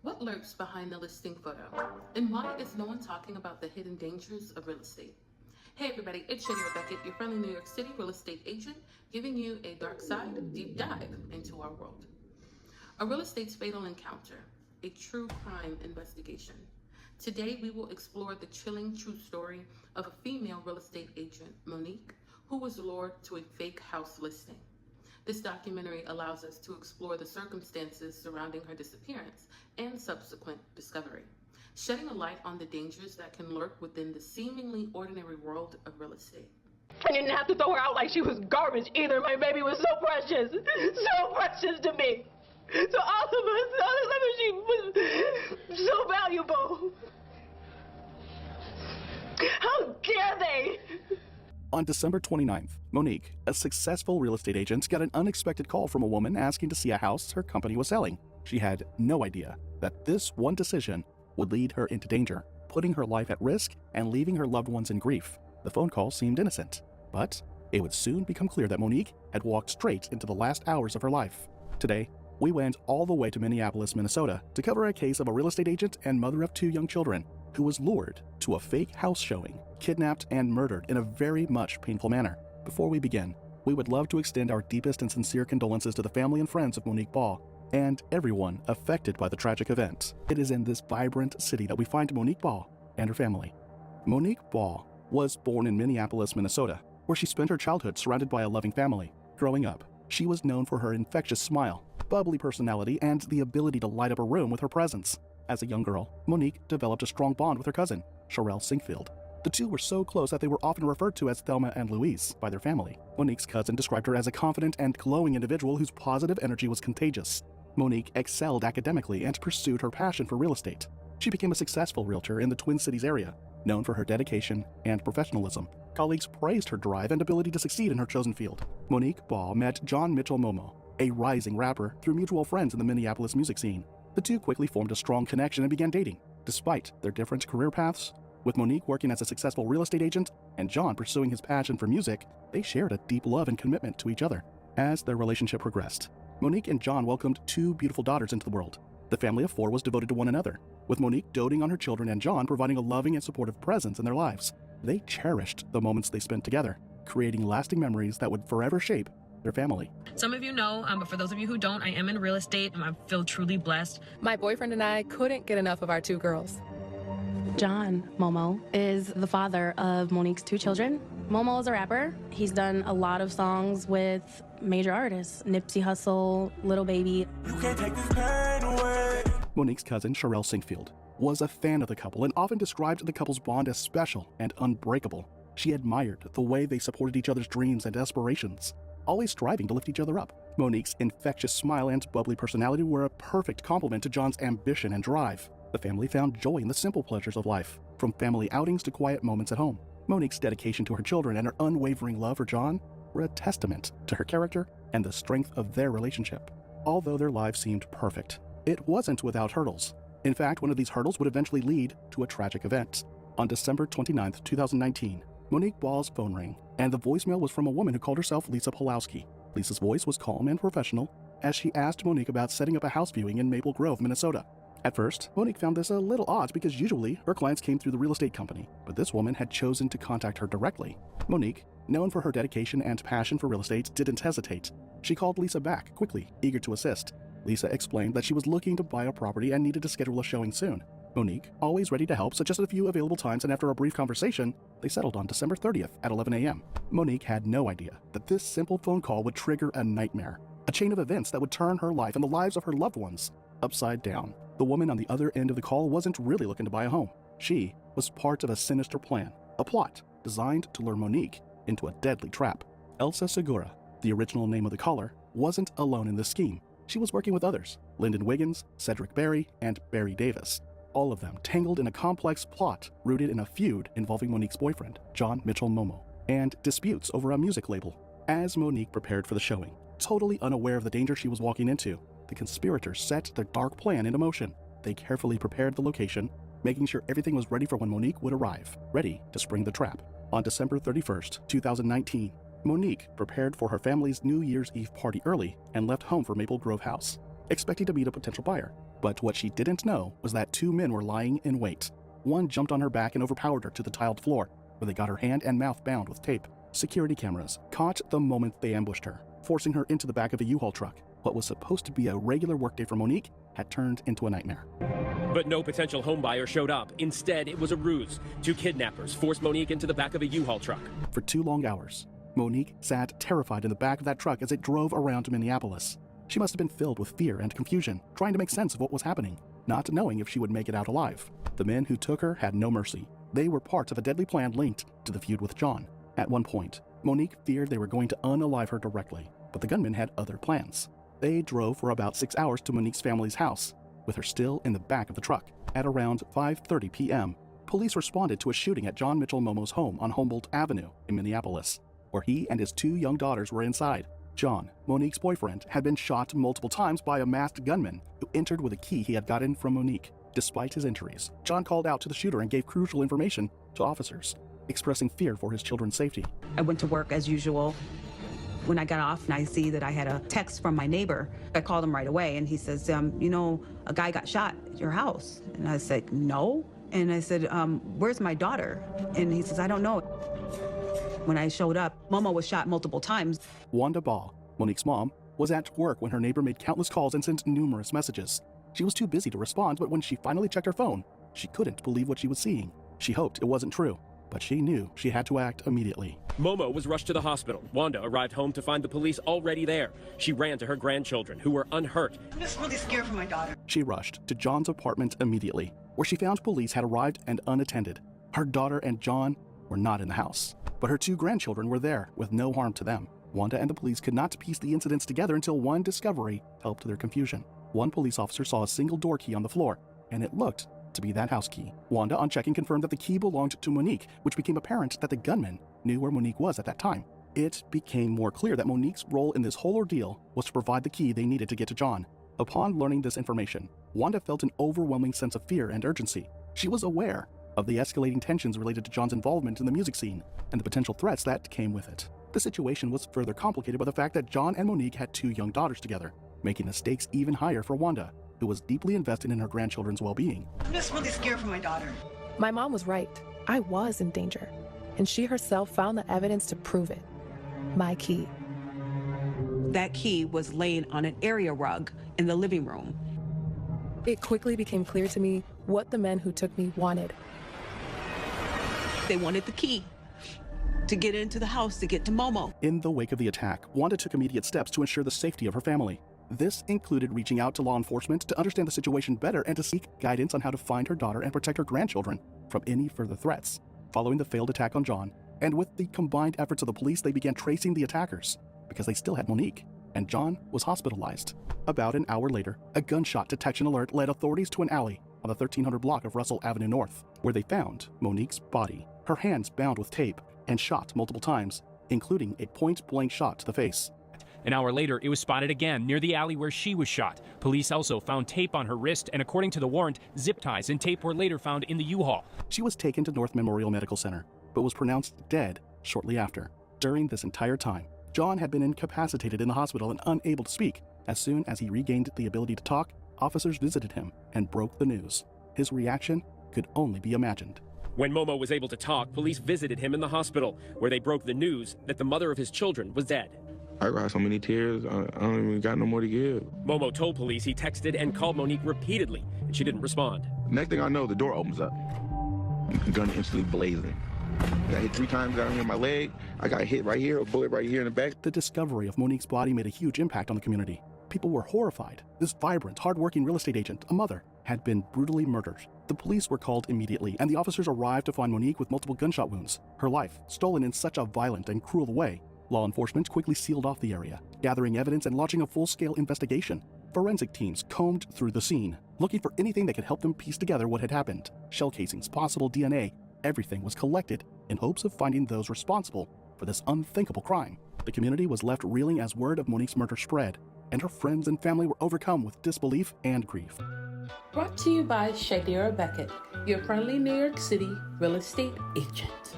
What lurks behind the listing photo? And why is no one talking about the hidden dangers of real estate? Hey everybody, it's Shady Beckett, your friendly New York City real estate agent, giving you a dark side deep dive into our world. A real estate's fatal encounter, a true crime investigation. Today we will explore the chilling true story of a female real estate agent, Monique, who was lured to a fake house listing. This documentary allows us to explore the circumstances surrounding her disappearance and subsequent discovery, shedding a light on the dangers that can lurk within the seemingly ordinary world of real estate. I didn't have to throw her out like she was garbage either. My baby was so precious to me. To all of us, she was so valuable. How dare they? On December 29th, Monique, a successful real estate agent, got an unexpected call from a woman asking to see a house her company was selling. She had no idea that this one decision would lead her into danger, putting her life at risk and leaving her loved ones in grief. The phone call seemed innocent, but it would soon become clear that Monique had walked straight into the last hours of her life. Today, we went all the way to Minneapolis, Minnesota to cover a case of a real estate agent and mother of 2 young children who was lured to a fake house showing, kidnapped, and murdered in a very much painful manner. Before we begin, we would love to extend our deepest and sincere condolences to the family and friends of Monique Baugh and everyone affected by the tragic event. It is in this vibrant city that we find Monique Baugh and her family. Monique Baugh was born in Minneapolis, Minnesota, where she spent her childhood surrounded by a loving family. Growing up, she was known for her infectious smile, bubbly personality, and the ability to light up a room with her presence. As a young girl, Monique developed a strong bond with her cousin, Sherelle Sinkfield. The two were so close that they were often referred to as Thelma and Louise by their family. Monique's cousin described her as a confident and glowing individual whose positive energy was contagious. Monique excelled academically and pursued her passion for real estate. She became a successful realtor in the Twin Cities area, known for her dedication and professionalism. Colleagues praised her drive and ability to succeed in her chosen field. Monique Baugh met John Mitchell Momo, a rising rapper, through mutual friends in the Minneapolis music scene. The two quickly formed a strong connection and began dating, despite their different career paths. With Monique working as a successful real estate agent and John pursuing his passion for music, they shared a deep love and commitment to each other. As their relationship progressed, Monique and John welcomed 2 beautiful daughters into the world. The family of 4 was devoted to one another, with Monique doting on her children and John providing a loving and supportive presence in their lives. They cherished the moments they spent together, creating lasting memories that would forever shape their family. Some of you know, but for those of you who don't, I am in real estate and I feel truly blessed. My boyfriend and I couldn't get enough of our 2 girls. John Momo is the father of Monique's 2 children. Momo is a rapper. He's done a lot of songs with major artists, Nipsey Hussle, Lil Baby. You can't take this pain away. Monique's cousin, Sherelle Sinkfield, was a fan of the couple and often described the couple's bond as special and unbreakable. She admired the way they supported each other's dreams and aspirations, always striving to lift each other up. Monique's infectious smile and bubbly personality were a perfect complement to John's ambition and drive. The family found joy in the simple pleasures of life, from family outings to quiet moments at home. Monique's dedication to her children and her unwavering love for John were a testament to her character and the strength of their relationship. Although their lives seemed perfect, it wasn't without hurdles. In fact, one of these hurdles would eventually lead to a tragic event. On December 29, 2019, Monique Baugh's phone rang, and the voicemail was from a woman who called herself Lisa Pulowski. Lisa's voice was calm and professional as she asked Monique about setting up a house viewing in Maple Grove, Minnesota. At first, Monique found this a little odd because usually her clients came through the real estate company, but this woman had chosen to contact her directly. Monique, known for her dedication and passion for real estate, didn't hesitate. She called Lisa back quickly, eager to assist. Lisa explained that she was looking to buy a property and needed to schedule a showing soon. Monique, always ready to help, suggested a few available times, and after a brief conversation, they settled on December 30th at 11 a.m. Monique had no idea that this simple phone call would trigger a nightmare, a chain of events that would turn her life and the lives of her loved ones upside down. The woman on the other end of the call wasn't really looking to buy a home. She was part of a sinister plan, a plot designed to lure Monique into a deadly trap. Elsa Segura, the original name of the caller, wasn't alone in this scheme. She was working with others, Lyndon Wiggins, Cedric Berry, and Barry Davis. All of them tangled in a complex plot rooted in a feud involving Monique's boyfriend, John Mitchell Momo, and disputes over a music label. As Monique prepared for the showing, totally unaware of the danger she was walking into, the conspirators set their dark plan into motion. They carefully prepared the location, making sure everything was ready for when Monique would arrive, ready to spring the trap. On December 31st, 2019, Monique prepared for her family's New Year's Eve party early and left home for Maple Grove House, expecting to meet a potential buyer. But what she didn't know was that two men were lying in wait. One jumped on her back and overpowered her to the tiled floor, where they got her hand and mouth bound with tape. Security cameras caught the moment they ambushed her, forcing her into the back of a U-Haul truck. What was supposed to be a regular workday for Monique had turned into a nightmare. But no potential homebuyer showed up. Instead, it was a ruse. Two kidnappers forced Monique into the back of a U-Haul truck. For 2 long hours, Monique sat terrified in the back of that truck as it drove around Minneapolis. She must have been filled with fear and confusion, trying to make sense of what was happening, not knowing if she would make it out alive. The men who took her had no mercy. They were part of a deadly plan linked to the feud with John. At one point, Monique feared they were going to unalive her directly, but the gunmen had other plans. They drove for about 6 hours to Monique's family's house, with her still in the back of the truck. At around 5:30 p.m., police responded to a shooting at John Mitchell Momo's home on Humboldt Avenue in Minneapolis, where he and his 2 young daughters were inside. John, Monique's boyfriend, had been shot multiple times by a masked gunman who entered with a key he had gotten from Monique. Despite his injuries, John called out to the shooter and gave crucial information to officers, expressing fear for his children's safety. I went to work as usual. When I got off and I see that I had a text from my neighbor, I called him right away and he says, you know, a guy got shot at your house. And I said, no. And I said, where's my daughter? And he says, I don't know. When I showed up, Momo was shot multiple times. Wanda Baugh, Monique's mom, was at work when her neighbor made countless calls and sent numerous messages. She was too busy to respond, but when she finally checked her phone, she couldn't believe what she was seeing. She hoped it wasn't true, but she knew she had to act immediately. Momo was rushed to the hospital. Wanda arrived home to find the police already there. She ran to her grandchildren, who were unhurt. I'm just really scared for my daughter. She rushed to John's apartment immediately, where she found police had arrived and unattended. Her daughter and John were not in the house, but her 2 grandchildren were there with no harm to them. Wanda and the police could not piece the incidents together until one discovery helped their confusion. One police officer saw a single door key on the floor, and it looked to be that house key. Wanda, on checking, confirmed that the key belonged to Monique, which became apparent that the gunman knew where Monique was at that time. It became more clear that Monique's role in this whole ordeal was to provide the key they needed to get to John. Upon learning this information, Wanda felt an overwhelming sense of fear and urgency. She was aware of the escalating tensions related to John's involvement in the music scene and the potential threats that came with it. The situation was further complicated by the fact that John and Monique had 2 young daughters together, making the stakes even higher for Wanda, who was deeply invested in her grandchildren's well-being. I'm just really scared for my daughter. My mom was right. I was in danger, and she herself found the evidence to prove it. My key. That key was laying on an area rug in the living room. It quickly became clear to me what the men who took me wanted. They wanted the key to get into the house, to get to Momo. In the wake of the attack, Wanda took immediate steps to ensure the safety of her family. This included reaching out to law enforcement to understand the situation better and to seek guidance on how to find her daughter and protect her grandchildren from any further threats. Following the failed attack on John, and with the combined efforts of the police, they began tracing the attackers because they still had Monique, and John was hospitalized. About an hour later, a gunshot detection alert led authorities to an alley on the 1300 block of Russell Avenue North, where they found Monique's body, her hands bound with tape and shot multiple times, including a point-blank shot to the face. An hour later, it was spotted again near the alley where she was shot. Police also found tape on her wrist, and according to the warrant, zip ties and tape were later found in the U-Haul. She was taken to North Memorial Medical Center, but was pronounced dead shortly after. During this entire time, John had been incapacitated in the hospital and unable to speak. As soon as he regained the ability to talk, officers visited him and broke the news. His reaction could only be imagined. When Momo was able to talk, police visited him in the hospital, where they broke the news that the mother of his children was dead. I got so many tears, I don't even got no more to give. Momo told police he texted and called Monique repeatedly, and she didn't respond. Next thing I know, the door opens up. The gun instantly blazing. I got hit 3 times down here in my leg. I got hit right here, a bullet right here in the back. The discovery of Monique's body made a huge impact on the community. People were horrified. This vibrant, hard-working real estate agent, a mother, had been brutally murdered. The police were called immediately, and the officers arrived to find Monique with multiple gunshot wounds, her life stolen in such a violent and cruel way. Law enforcement quickly sealed off the area, gathering evidence and launching a full-scale investigation. Forensic teams combed through the scene, looking for anything that could help them piece together what had happened. Shell casings, possible DNA, everything was collected in hopes of finding those responsible for this unthinkable crime. The community was left reeling as word of Monique's murder spread, and her friends and family were overcome with disbelief and grief. Brought to you by Shadira Beckett, your friendly New York City real estate agent.